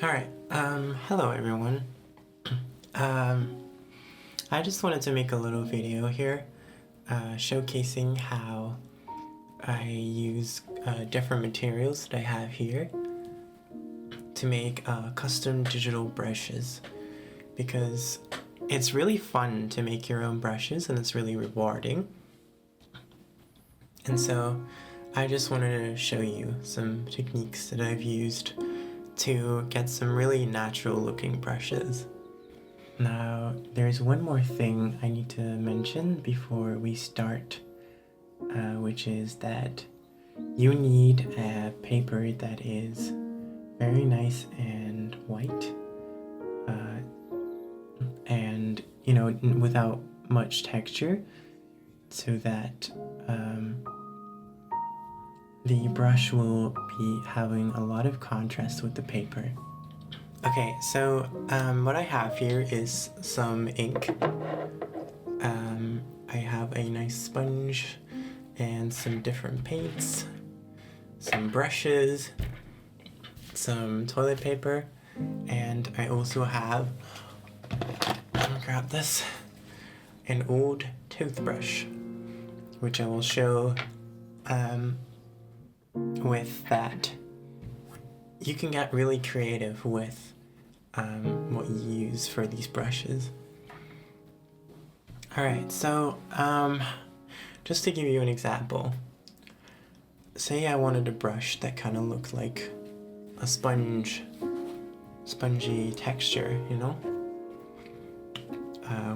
Alright, hello everyone. I just wanted to make a little video here, showcasing how I use different materials that I have here to make custom digital brushes, because it's really fun to make your own brushes and it's really rewarding. And so I just wanted to show you some techniques that I've used to get some really natural looking brushes. Now, there's one more thing I need to mention before we start, which is that you need a paper that is very nice and white, and without much texture, so that the brush will be having a lot of contrast with the paper. Okay, so what I have here is some ink. I have a nice sponge and some different paints, some brushes, some toilet paper, and I also have, grab this, an old toothbrush, which I will show with that. You can get really creative with what you use for these brushes. Alright, so just to give you an example, say I wanted a brush that kind of looked like a spongy texture, you know?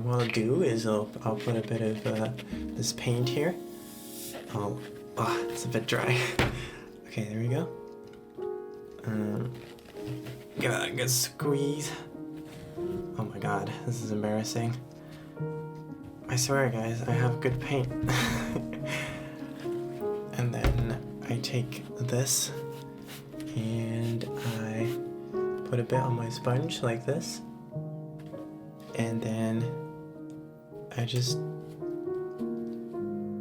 What I'll do is I'll put a bit of this paint here. It's a bit dry. Okay, there we go. Give that a good squeeze. Oh my god, this is embarrassing. I swear guys, I have good paint. And then I take this and I put a bit on my sponge like this. And then I just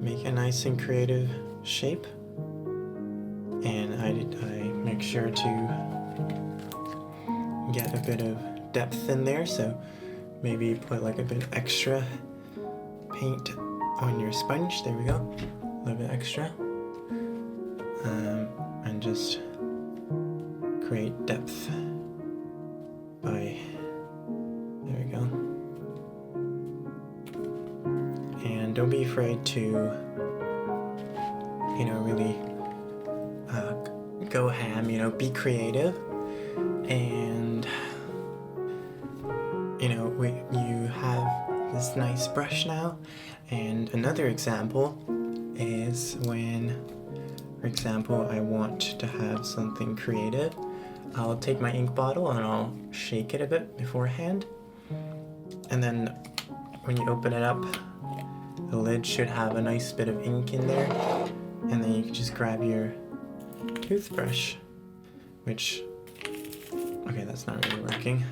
make a nice and creative shape. And I make sure to get a bit of depth in there, so maybe put like a bit extra paint on your sponge. There we go, a little bit extra, and just create depth by, there we go. And don't be afraid to, really go ham, be creative. And you have this nice brush now. And another example is when, for example, I want to have something creative, I'll take my ink bottle and I'll shake it a bit beforehand, and then when you open it up, the lid should have a nice bit of ink in there, and then you can just grab your toothbrush, which, okay, that's not really working.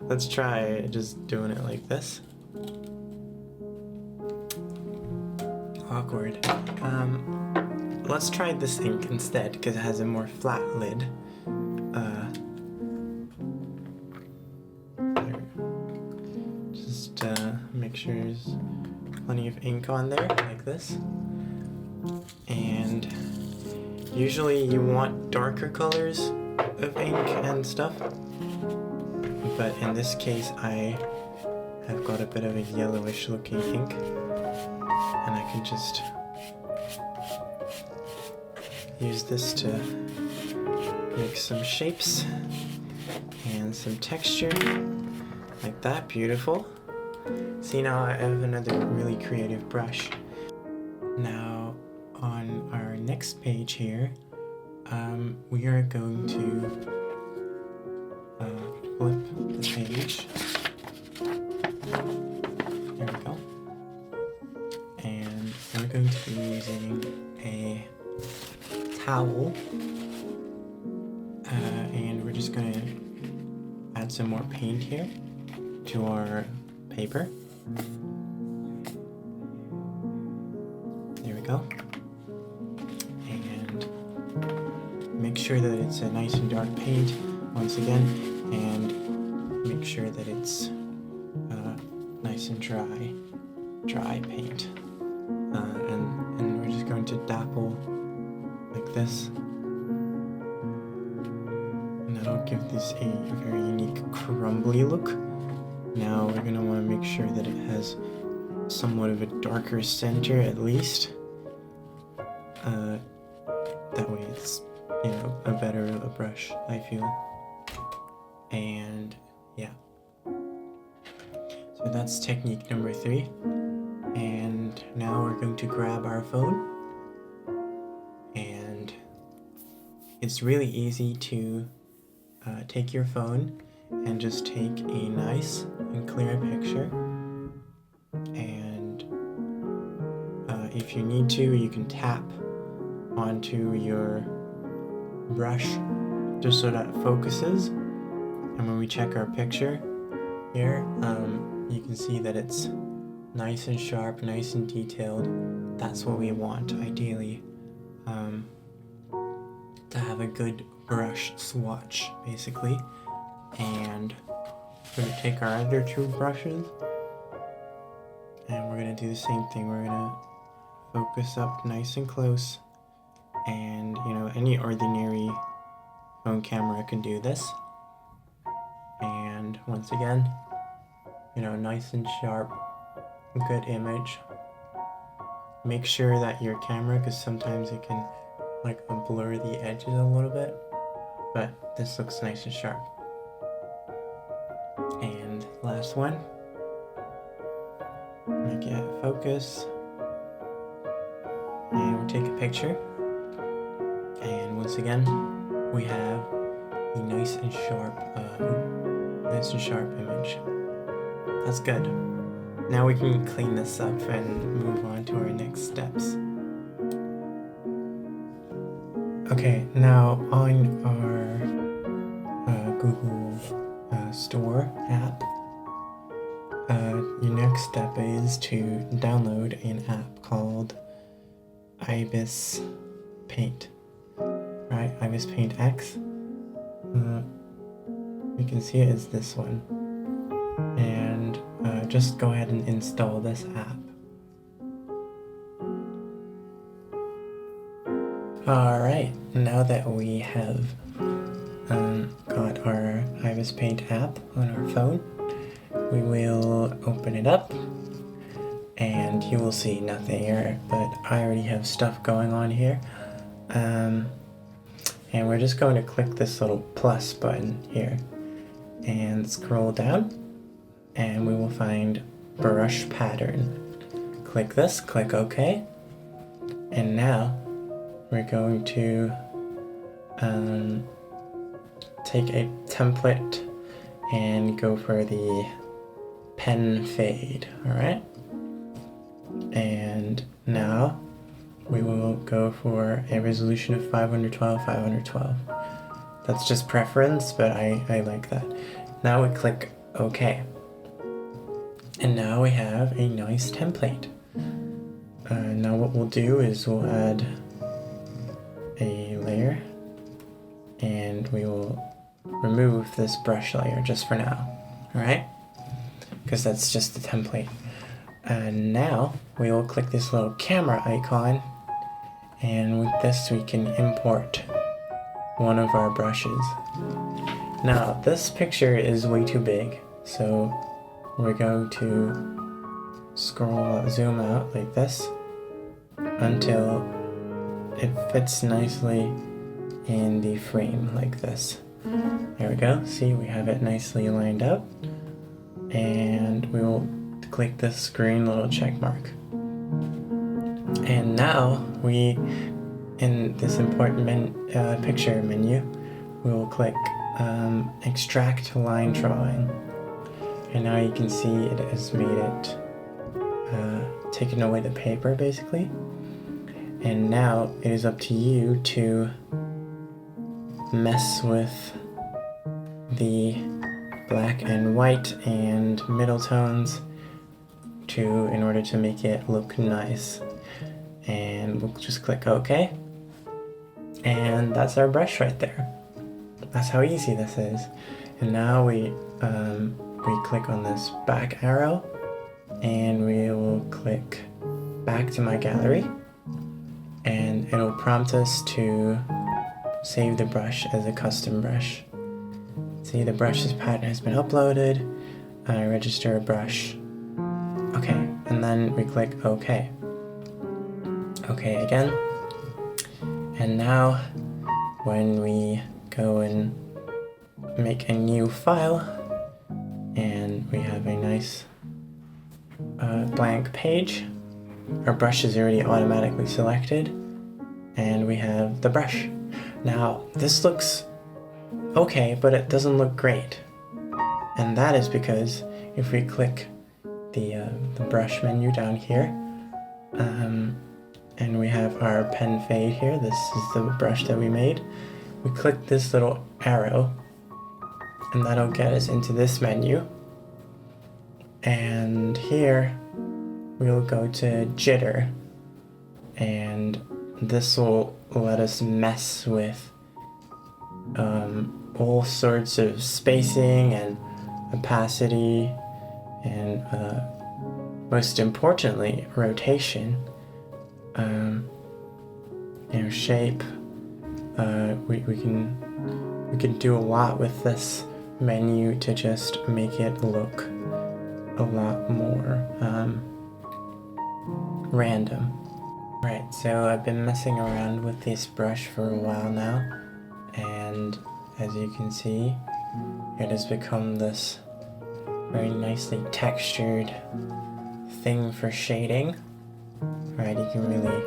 Let's try just doing it like this. Awkward. Let's try this ink instead, because it has a more flat lid. Just make sure there's plenty of ink on there, like this. And usually you want darker colors of ink and stuff, but in this case I have got a bit of a yellowish looking ink, and I can just use this to make some shapes and some texture like that. Beautiful. See, now I have another really creative brush. Now on our next page here, we are going to flip the page. There we go. And we're going to be using a towel, and we're just going to add some more paint here to our paper. There we go. And make sure that it's a nice and dark paint once again, and make sure that it's nice and dry paint. And we're just going to dapple like this. And that'll give this a very unique crumbly look. Now we're going to want to make sure that it has somewhat of a darker center at least. That way it's, you know, a better brush, I feel. And yeah. So that's technique number 3. And now we're going to grab our phone. And it's really easy to take your phone and just take a nice and clear picture. And if you need to, you can tap onto your brush just so that it focuses. And when we check our picture here, you can see that it's nice and sharp, nice and detailed. That's what we want, ideally, to have a good brush swatch, basically. And we're going to take our other 2 brushes, and we're going to do the same thing. We're going to focus up nice and close, and, you know, any ordinary phone camera can do this. And once again, you know, nice and sharp, good image. Make sure that your camera, because sometimes it can like blur the edges a little bit, but this looks nice and sharp. And last one, make it focus, and we'll take a picture. And once again, we have a nice and sharp image. That's good. Now we can clean this up and move on to our next steps. Okay, now on our Google Store app, your next step is to download an app called Ibis Paint. Right, Ibis Paint X. You can see it as this one. And just go ahead and install this app. Alright, now that we have got our Ibis Paint app on our phone, we will open it up, and you will see nothing here, but I already have stuff going on here. And we're just going to click this little plus button here and scroll down, and we will find brush pattern. Click this, click OK, and now we're going to take a template and go for the pen fade. Alright, and now we will go for a resolution of 512. That's just preference, but I like that. Now we click OK. And now we have a nice template. Now what we'll do is we'll add a layer, and we will remove this brush layer just for now. Alright? Because that's just the template. And now we will click this little camera icon, and with this we can import one of our brushes. Now this picture is way too big, so we're going to zoom out like this until it fits nicely in the frame like this. There we go. See, we have it nicely lined up, and we will click this green little check mark. And now we, in this important picture menu, we will click extract line drawing. And now you can see it has made it, taken away the paper basically. And now it is up to you to mess with the black and white and middle tones in order to make it look nice. And we'll just click OK. And that's our brush right there. That's how easy this is. And now we click on this back arrow, and we will click back to my gallery, and it'll prompt us to save the brush as a custom brush. See, the brush's pattern has been uploaded. Register a brush. Okay, and then we click OK. OK again. And now when we go and make a new file, and we have a nice blank page, our brush is already automatically selected, and we have the brush. Now this looks okay, but it doesn't look great, and that is because if we click the brush menu down here, and we have our pen fade here, this is the brush that we made, we click this little arrow, and that'll get us into this menu, and here we'll go to jitter, and this will let us mess with all sorts of spacing and opacity, and most importantly, rotation, shape. We can do a lot with this menu to just make it look a lot more random. Right, so I've been messing around with this brush for a while now, and as you can see, it has become this very nicely textured thing for shading. Right, you can really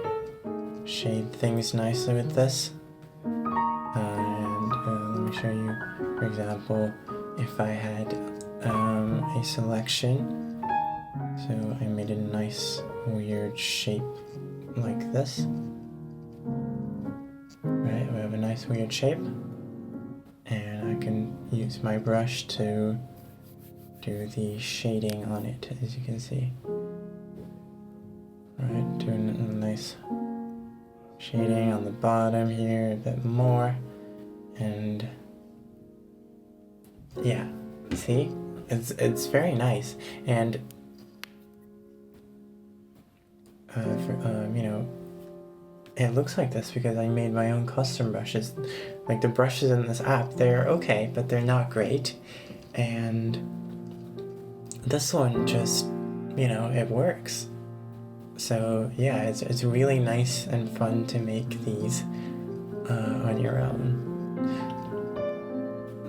shade things nicely with this. And let me show you, for example, if I had a selection. So I made a nice weird shape like this. Right, we have a nice weird shape, and I can use my brush to do the shading on it, as you can see. Right, doing a nice shading on the bottom here, a bit more, and yeah, see, it's very nice. And it looks like this because I made my own custom brushes. Like, the brushes in this app, they're okay, but they're not great. And this one just, it works. So yeah, it's really nice and fun to make these on your own.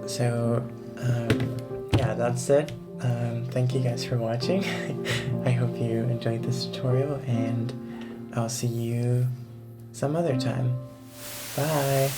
So yeah, that's it. Thank you guys for watching. I hope you enjoyed this tutorial, and I'll see you some other time. Bye!